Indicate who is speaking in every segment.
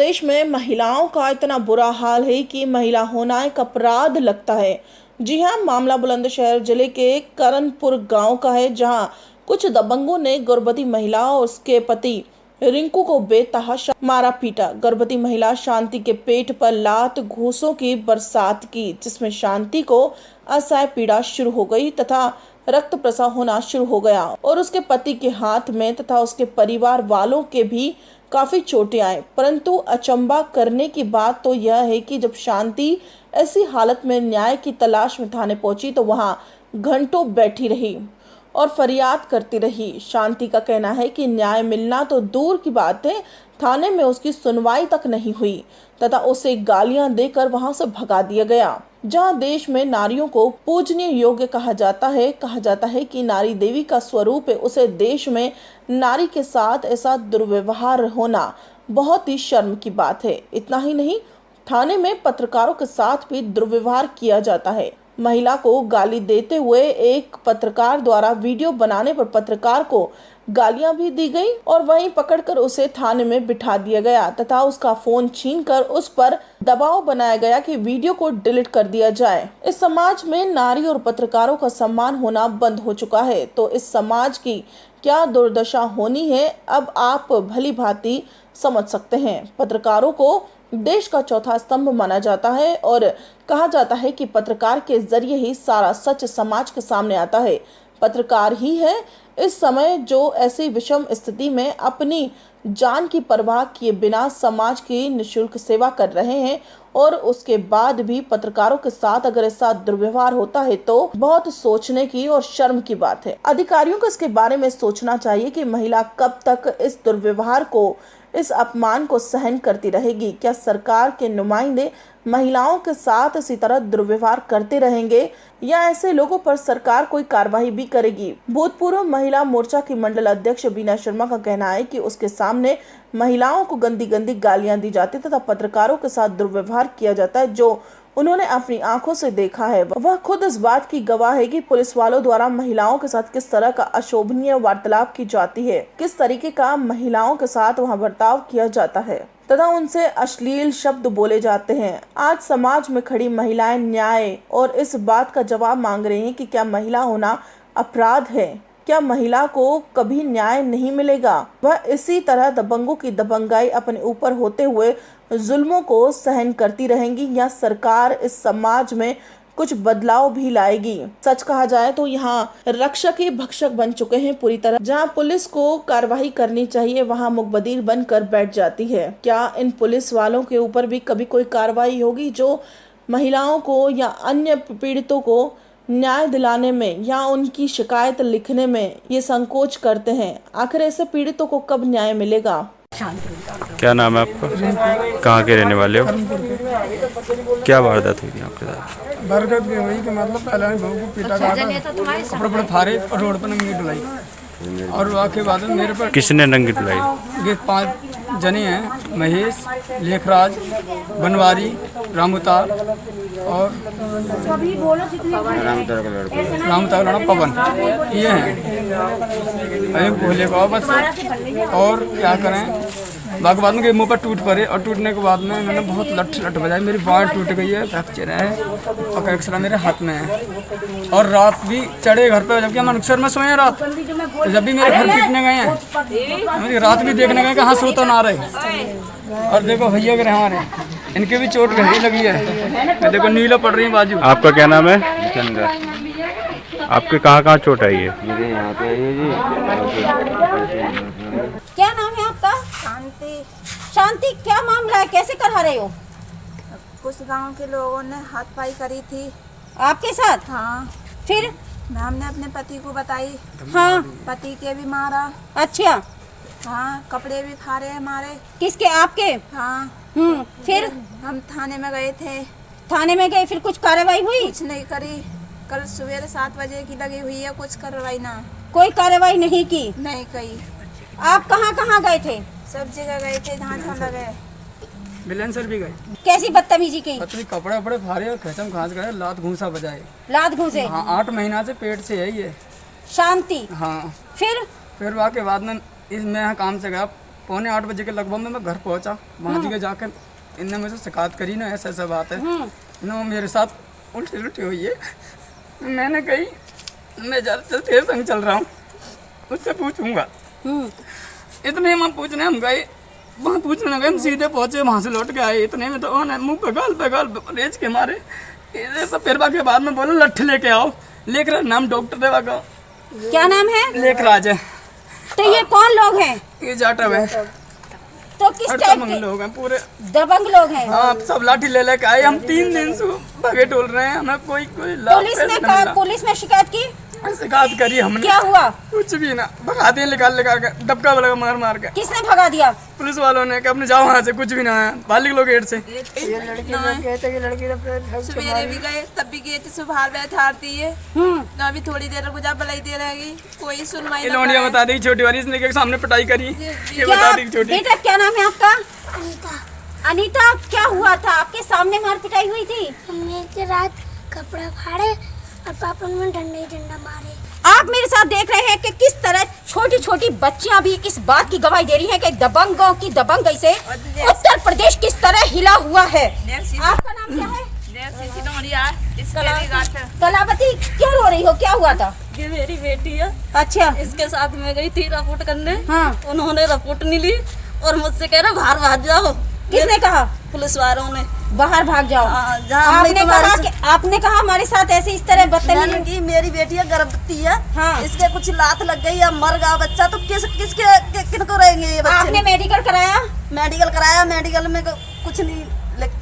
Speaker 1: प्रदेश में महिलाओं का इतना बुरा हाल है कि महिला होना एक अपराध लगता है। जी हां, मामला बुलंदशहर जिले के करनपुर गांव का है, जहां कुछ दबंगों ने गर्भवती महिला और उसके पति रिंकू को बेतहाशा मारा पीटा। गर्भवती महिला शांति के पेट पर लात घूंसों की बरसात की, जिसमें शांति को असह्य पीड़ा शुरू हो गई तथा रक्त प्रसाव होना शुरू हो गया और उसके पति के हाथ में तथा उसके परिवार वालों के भी काफी चोटें आई। परंतु अचंभा करने की बात तो यह है कि जब शांति ऐसी हालत में न्याय की तलाश में थाने पहुंची तो वहां घंटों बैठी रही और फरियाद करती रही। शांति का कहना है कि न्याय मिलना तो दूर की बात है, थाने में उसकी सुनवाई तक नहीं हुई तथा उसे गालियां देकर वहां से भगा दिया गया। जहां देश में नारियों को पूजनीय योग्य कहा जाता है कि नारी देवी का स्वरूप है, उसे देश में नारी के साथ ऐसा दुर्व्यवहार होना बहुत ही शर्म की बात है। इतना ही नहीं, थाने में पत्रकारों के साथ भी दुर्व्यवहार किया जाता है। महिला को गाली देते हुए एक पत्रकार द्वारा वीडियो बनाने पर पत्रकार को गालियां भी दी गई और वहीं पकड़कर उसे थाने में बिठा दिया गया तथा उसका फोन छीनकर उस पर दबाव बनाया गया कि वीडियो को डिलीट कर दिया जाए। इस समाज में नारी और पत्रकारों का सम्मान होना बंद हो चुका है, तो इस समाज की क्या दुर्दशा होनी है, अब आप भली भांति समझ सकते हैं। पत्रकारों को देश का चौथा स्तंभ माना जाता है और कहा जाता है कि पत्रकार के जरिए ही सारा सच समाज के सामने आता है। पत्रकार ही है इस समय जो ऐसी विषम स्थिति में अपनी जान की परवाह किए बिना समाज की निःशुल्क सेवा कर रहे हैं और उसके बाद भी पत्रकारों के साथ अगर ऐसा दुर्व्यवहार होता है तो बहुत सोचने की और शर्म की बात है। अधिकारियों को इसके बारे में सोचना चाहिए कि महिला कब तक इस दुर्व्यवहार को, इस अपमान को सहन करती रहेगी। क्या सरकार के नुमाइंदे महिलाओं के साथ इसी तरह दुर्व्यवहार करते रहेंगे या ऐसे लोगों पर सरकार कोई कार्रवाई भी करेगी? भूतपूर्व महिला मोर्चा की मंडल अध्यक्ष बीना शर्मा का कहना है कि उसके सामने महिलाओं को गंदी गंदी गालियां दी जाती तथा पत्रकारों के साथ दुर्व्यवहार किया जाता है। जो उन्होंने अपनी आंखों से देखा है, वह खुद इस बात की गवाह है कि पुलिस वालों द्वारा महिलाओं के साथ किस तरह का अशोभनीय वार्तालाप की जाती है, किस तरीके का महिलाओं के साथ वहां बर्ताव किया जाता है तथा उनसे अश्लील शब्द बोले जाते हैं। आज समाज में खड़ी महिलाएं न्याय और इस बात का जवाब मांग रही हैं कि क्या महिला होना अपराध है? क्या महिला को कभी न्याय नहीं मिलेगा? वह इसी तरह दबंगों की दबंगाई अपने ऊपर होते हुए जुल्मों को सहन करती रहेंगी या सरकार इस समाज में कुछ बदलाव भी लाएगी? सच कहा जाए तो यहाँ रक्षक ही भक्षक बन चुके हैं पूरी तरह। जहाँ पुलिस को कार्रवाई करनी चाहिए वहाँ मुकबदीर बनकर बैठ जाती है। क्या इन पुलिस वालों के ऊपर भी कभी कोई कार्रवाई होगी जो महिलाओं को या अन्य पीड़ितों को न्याय दिलाने में या उनकी शिकायत लिखने में ये संकोच करते हैं? आखिर ऐसे पीड़ितों को कब न्याय मिलेगा?
Speaker 2: क्या नाम है आपका? कहाँ के रहने वाले हो? क्या वारदात हुई आपके साथ?
Speaker 3: बरगद की हुई कि मतलब पहले बहू को पीटा कपड़े पड़े फारे और रोड पर नंगी डुलाई और वाके बाद में मेरे पर
Speaker 2: किसने नंगी डुलाई?
Speaker 3: ये 5 जने हैं, महेश, लेखराज, बनवारी, रामुतार और रामुतार लड़ा पवन, ये हैं। अरे बोले को बस और क्या करें। बाकी बाद में के मुँह पर टूट पड़े और टूटने के बाद में मैंने बहुत लट बजाई, मेरी बाँह टूट गई है, फ्रैक्चर है और एक्सरा मेरे हाथ में है। और रात भी चढ़े घर पे, जबकि हम अक्सर में सोए रात, तो जब भी मेरे घर पीटने गए हैं, मेरी रात भी देखने गए कहाँ सोता ना रहे। और देखो भैया के हमारे इनके भी चोट लगी है, देखो नीला पड़ रही है बाजू।
Speaker 2: आपका क्या नाम है? आपके कहाँ चोट आई है?
Speaker 4: मेरे यहाँ पे है जी।
Speaker 5: क्या नाम है आपका?
Speaker 6: शांति।
Speaker 5: शांति, क्या मामला है, कैसे करा रहे हो?
Speaker 6: कुछ गांव के लोगों ने हाथपाई करी थी
Speaker 5: आपके साथ?
Speaker 6: हाँ।
Speaker 5: फिर?
Speaker 6: हमने अपने पति को बताई।
Speaker 5: हाँ।
Speaker 6: पति के भी मारा।
Speaker 5: अच्छा।
Speaker 6: हाँ, कपड़े भी फाड़े हमारे।
Speaker 5: किसके? आपके?
Speaker 6: हाँ।
Speaker 5: फिर?
Speaker 6: हम थाने में गए थे।
Speaker 5: थाने में गए, फिर कुछ कार्रवाई हुई?
Speaker 6: कुछ नहीं करी। कल सवेरे 7 बजे की लगी हुई है, कुछ कार्रवाई ना।
Speaker 5: कोई कार्रवाई नहीं की?
Speaker 6: नहीं कही।
Speaker 5: आप कहाँ गए थे?
Speaker 6: सब जगह गए थे जहाँ जहाँ लगे।
Speaker 3: बिलेंसर भी गए।
Speaker 5: कैसी बदतमीजी की?
Speaker 3: पत्नी कपड़े वपड़े फाड़े और खसम खास गए, लात घूसा बजाए।
Speaker 5: लात घूसे?
Speaker 3: हाँ, 8 महीना से पेट से है ये।
Speaker 5: शांति?
Speaker 3: हाँ।
Speaker 5: फिर
Speaker 3: वाके बाद में मैं यहाँ काम से गया 8:15 बजे के लगभग में मैं घर पहुंचा। वहाँ जी जाकर इनने मुझे शिकायत करी ना ऐसा ऐसा बात है, इन्होंने मेरे साथ उल्टी हुई है। मैंने कही मैं ज़्यादा तेरे संग चल रहा हूँ, उससे पूछूंगा। इतने हम पूछने हम गए, वहाँ पूछने गए, हम सीधे पहुँचे, वहाँ से लौट के आए। इतने में तो उन्होंने मुँह पे गाल रेज के मारे। सब फिर के बाद में बोले लट्ठ लेके आओ। लेकर नाम डॉक्टर देवा का
Speaker 5: क्या नाम है?
Speaker 3: लेखराज है।
Speaker 5: तो ये कौन लोग हैं?
Speaker 3: ये जाटव है।
Speaker 5: तो किस टाइप के
Speaker 3: लोग हैं? पूरे
Speaker 5: दबंग लोग हैं?
Speaker 3: हाँ, सब लाठी ले लेके आए। हम 3 दिन से भगे टोल रहे हैं, हमें कोई लाभ
Speaker 5: पुलिस
Speaker 3: पैसे
Speaker 5: ने
Speaker 3: नहीं मिला।
Speaker 5: पुलिस में शिकायत की?
Speaker 3: शिकायत करी हमने।
Speaker 5: क्या हुआ?
Speaker 3: कुछ भी ना, भगा दिए निकाल के, डबका लगा मार के।
Speaker 5: किसने भगा दिया?
Speaker 3: पुलिस वालों ने कहा अपने जाओ वहाँ से, कुछ भी ना है। बालिक लोग गेट से
Speaker 6: सवेरे भी गए तब भी गए थे, सुबह बैठाती है तो अभी थोड़ी देर गुजार बुलाई दे रहेगी, कोई सुनवाई ना
Speaker 3: लौंडिया
Speaker 6: करे।
Speaker 3: बता दी छोटी वाली, इसने के सामने पिटाई करी। ये
Speaker 5: क्या
Speaker 3: बता दी छोटी।
Speaker 5: बेटा क्या नाम है आपका? अनीता, क्या हुआ था? आपके सामने मार पिटाई हुई थी?
Speaker 4: हमने के रात कपड़ा फाड़े और पापा ने डंडा मारे।
Speaker 5: आप मेरे साथ देख रहे हैं कि किस तरह छोटी छोटी बच्चियां भी इस बात की गवाही दे रही हैं कि दबंगों की दबंगई से उत्तर प्रदेश किस तरह हिला हुआ है। आपका नाम क्या है? कलावती, क्यों रो रही हो? क्या हुआ था?
Speaker 7: ये मेरी बेटी है।
Speaker 5: अच्छा,
Speaker 7: इसके साथ में गई थी रिपोर्ट करने।
Speaker 5: हाँ।
Speaker 7: उन्होंने रिपोर्ट नहीं ली और मुझसे कह रहे बाहर भाग जाओ।
Speaker 5: किसने कहा?
Speaker 7: पुलिस वालों ने।
Speaker 5: बाहर भाग जाओ।
Speaker 7: जहाँ
Speaker 5: आपने कहा हमारे साथ ऐसे इस तरह बदतमीजी।
Speaker 7: की मेरी बेटी है, गर्भवती है।
Speaker 5: हाँ।
Speaker 7: इसके कुछ लात लग गई या मर गया बच्चा तो किनको रहेंगे ये बच्चे?
Speaker 5: आपने मेडिकल कराया?
Speaker 7: मेडिकल कराया, मेडिकल में कुछ नहीं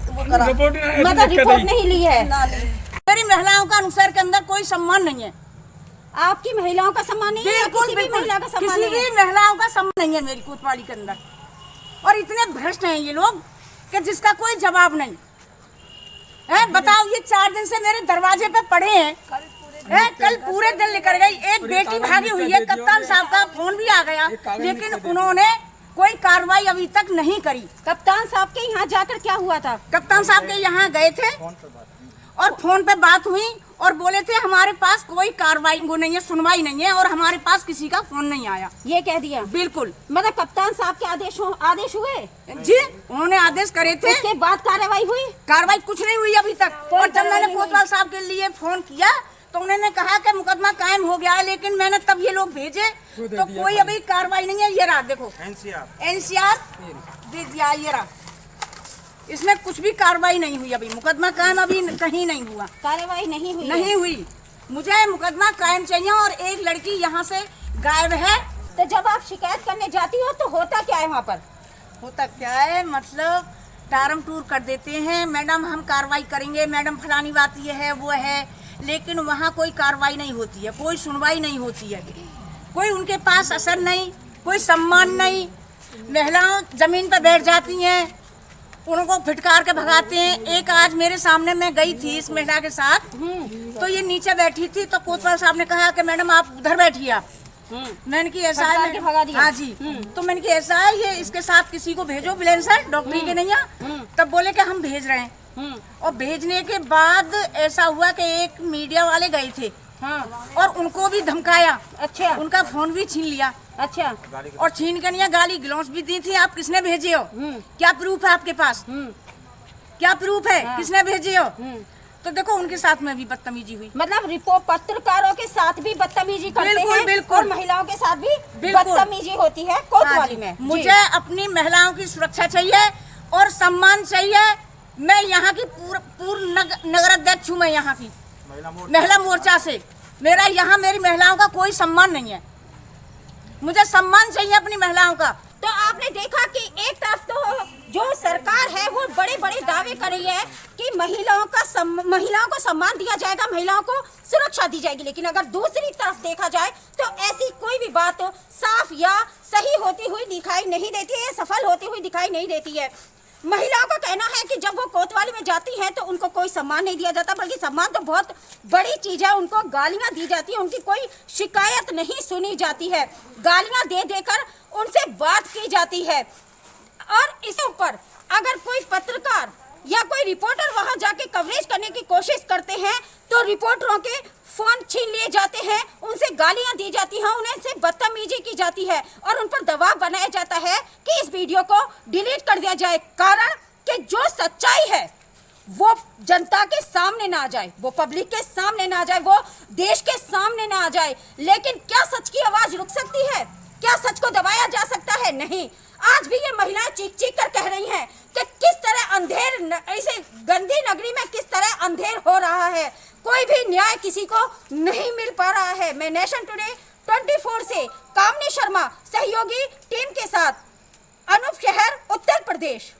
Speaker 7: वो करा,
Speaker 5: मतलब रिपोर्ट नहीं ली है?
Speaker 7: ना ली।
Speaker 8: मेरी महिलाओं का अनुसार के अंदर कोई सम्मान नहीं है।
Speaker 5: आपकी महिलाओं का सम्मान नहीं है? किसी भी महिला का सम्मान
Speaker 8: किसी
Speaker 5: नहीं है?
Speaker 8: भी महिलाओं का सम्मान नहीं है मेरी कोतवाली के अंदर। और इतने भ्रष्ट हैं ये लोग कि जिसका कोई जवाब नहीं है। बताओ, ये 4 दिन से मेरे दरवाजे पे पड़े हैं। कल पूरे दिन निकल गई। एक बेटी भागी हुई है, कप्तान साहब का फोन भी आ गया, लेकिन उन्होंने कोई कार्रवाई अभी तक नहीं करी।
Speaker 5: कप्तान साहब के यहाँ जाकर क्या हुआ था?
Speaker 8: कप्तान साहब के यहाँ गए थे और फोन पे बात हुई और बोले थे हमारे पास कोई कार्रवाई वो नहीं है, सुनवाई नहीं है और हमारे पास किसी का फोन नहीं आया।
Speaker 5: ये कह दिया?
Speaker 8: बिल्कुल।
Speaker 5: मतलब कप्तान साहब के आदेश हुए?
Speaker 8: जी, उन्होंने आदेश करे थे।
Speaker 5: उसके बाद कार्रवाई हुई?
Speaker 8: कार्रवाई कुछ नहीं हुई अभी तक। और जब मैंने कोतवाल साहब के लिए फोन किया तो उन्होंने कहा कि मुकदमा कायम हो गया है, लेकिन मैंने तब ये लोग भेजे तो कोई अभी कार्रवाई नहीं है। ये रहा देखो, एनसीआर दे दिया, ये रहा। इसमें कुछ भी कार्रवाई नहीं हुई अभी। मुकदमा कायम अभी कहीं नहीं हुआ।
Speaker 5: कार्रवाई नहीं हुई?
Speaker 8: नहीं हुई। मुझे मुकदमा कायम चाहिए। और एक लड़की यहाँ से गायब है।
Speaker 5: तो जब आप शिकायत करने जाती हो तो होता क्या है वहाँ पर?
Speaker 8: होता क्या है, मतलब टारम टूर कर देते हैं, मैडम हम कार्रवाई करेंगे, मैडम फलानी बात ये है वो है, लेकिन वहाँ कोई कार्रवाई नहीं होती है, कोई सुनवाई नहीं होती है, कोई उनके पास असर नहीं, कोई सम्मान नहीं। महिलाएं जमीन पर बैठ जाती हैं, उनको फिटकार के भगाते हैं। एक आज मेरे सामने मैं गई थी इस महिला के साथ, तो ये नीचे बैठी थी तो कोतवाल साहब ने कहा कि मैडम आप उधर बैठिए आप। मैंने की ऐसा है,
Speaker 5: भगा दिया?
Speaker 8: हाँ जी। तो मैंने की ऐसा है, ये इसके साथ किसी को भेजो बिलेंसर डॉक्टरी के नहीं है। तब बोले कि हम भेज रहे हैं। और भेजने के बाद ऐसा हुआ कि एक मीडिया वाले गए थे और उनको भी धमकाया।
Speaker 5: अच्छा।
Speaker 8: उनका फोन भी छीन लिया।
Speaker 5: अच्छा।
Speaker 8: और छीन के नहीं गाली गलौज भी दी थी। आप किसने भेजे हो? क्या प्रूफ है आपके पास? क्या प्रूफ है? किसने भेजे हो? तो देखो उनके साथ में भी बदतमीजी हुई।
Speaker 5: मतलब रिपोर्ट पत्रकारों के साथ भी बदतमीजी करते
Speaker 8: बिल्कुल,
Speaker 5: हैं
Speaker 8: बिल्कुल।
Speaker 5: और महिलाओं के साथ भी
Speaker 8: बिल्कुल।
Speaker 5: बदतमीजी होती है कोतवाली में।
Speaker 8: मुझे अपनी महिलाओं की सुरक्षा चाहिए और सम्मान चाहिए। मैं यहाँ की पूर्ण नगर अध्यक्ष हूँ। मैं यहाँ की महिला मोर्चा से। मेरा यहाँ मेरी महिलाओं का कोई सम्मान नहीं है। मुझे सम्मान चाहिए अपनी महिलाओं का।
Speaker 5: तो आपने देखा कि एक तरफ तो जो सरकार है वो बड़े बड़े दावे कर रही है कि महिलाओं को सम्मान दिया जाएगा, महिलाओं को सुरक्षा दी जाएगी, लेकिन अगर दूसरी तरफ देखा जाए तो ऐसी कोई भी बात साफ या सही होती हुई दिखाई नहीं देती है, सफल होती हुई दिखाई नहीं देती है। महिलाओं का कहना है कि जब वो कोतवाली में जाती हैं तो उनको कोई सम्मान नहीं दिया जाता, बल्कि सम्मान तो बहुत बड़ी चीज है। उनको गालियां दी जाती है, उनकी कोई शिकायत नहीं सुनी जाती है, गालियां दे देकर उनसे बात की जाती है। और इसके ऊपर अगर कोई पत्रकार या कोई रिपोर्टर वहां जाके कवरेज करने की कोशिश करते हैं तो रिपोर्टरों के फोन छीन लिए जाते हैं, उनसे गालियां दी जाती हैं, उन्हें से बदतमीजी की जाती है और उन पर दबाव बनाया जाता है कि इस वीडियो को डिलीट कर दिया जाए, कारण कि जो सच्चाई है वो जनता के सामने ना आ जाए, वो पब्लिक के सामने ना आ जाए, वो देश के सामने ना आ जाए। लेकिन क्या सच की आवाज रुक सकती है? क्या सच को दबाया जा सकता है? नहीं। आज भी ये महिलाएं चीख चीख कर कह रही हैं कि किस तरह अंधेर ऐसे गंदी नगरी में किस तरह अंधेर हो रहा है, कोई भी न्याय किसी को नहीं मिल पा रहा है। मैं नेशन टुडे 24 से कामनी शर्मा सहयोगी टीम के साथ, अनूप शहर, उत्तर प्रदेश।